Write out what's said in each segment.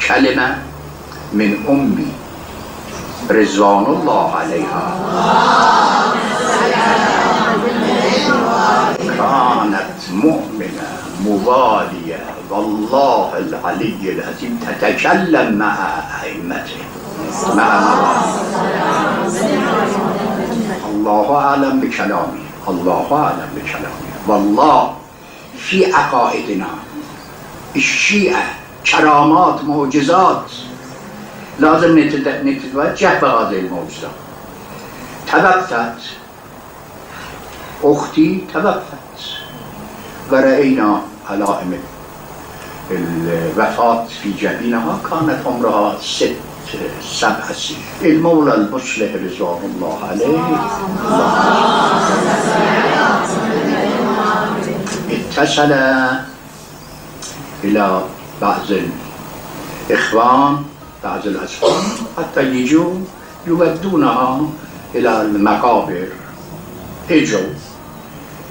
کلمه من امی رضوان الله علیها كانت مؤمنة موالية والله العلي العظيم تتكلم مع أئمته مع الله أعلم بكلامي الله أعلم بكلامي والله في عقائدنا الشيعة كرامات معجزات لازم نتوجه بهذه الموجزات. توفت أختي توفت ورأينا علائم الوفاة في جبينها كانت عمرها 7 سنين. المولى المصلح رضوان الله عليه اتصل إلى بعض الإخوان بعض الأصحاب حتى يجوا يودونها إلى المقابر. اجوا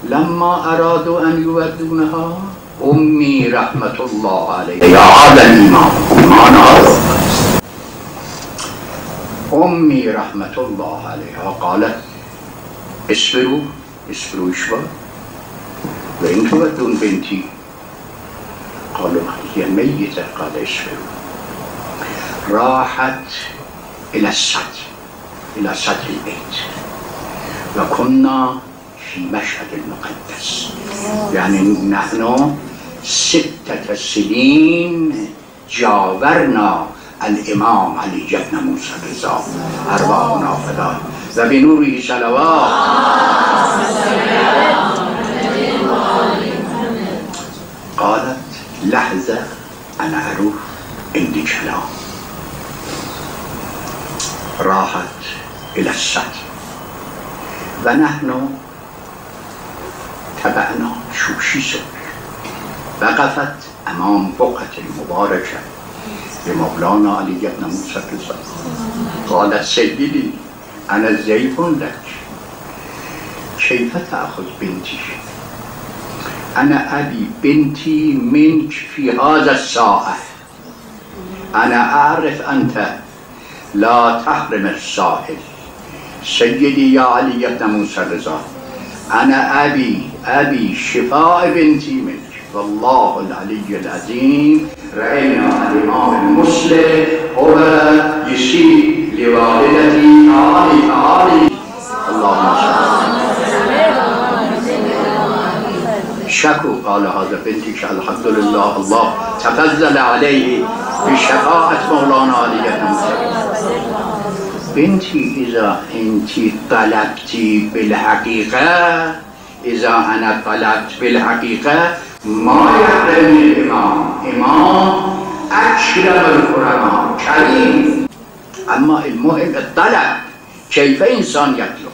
لما أرادوا أن يودونها أمي رحمة الله عليها يا على الإمام أمي رحمة الله عليها قالت اصبروا شوي وإن تودون بنتي قالوا هي ميتة قال اصبروا. راحت إلى سطح البيت وكنا في مشهد المقدس يعني نحن 6 سنين جاورنا الإمام علي بن موسى الرضا أرواحنا فداه وبنوره صلوات. قالت لحظة أنا أروح عندي كلام. راحت إلى السطح ونحن تبعنا شو صار. وقفت أمام بقعة المباركة لمولانا علي بن موسى الرضا قالت سيدي أنا ضيف لك كيف تأخذ بنتي؟ أنا أبي بنتي منك في هذا الساعة. أنا أعرف أنت لا تحرم السائل. سيدي يا علي بن موسى الرضا أنا أبي شفاء بنتي منك والله العلي العظيم. رأينا الإمام المسلم هو يشير لوالدتي تعالي اللهم شكو قال هذا بنتك الحمد لله الله تفضل عليه بشفاعة مولانا علي بن موسى. بنتي إذا أنت طلبتي بالحقيقة إذا أنا طلبت بالحقيقة ما يحرمني الإمام أكرم الكرماء كريم. أما المهم الطلب كيف إنسان يطلب.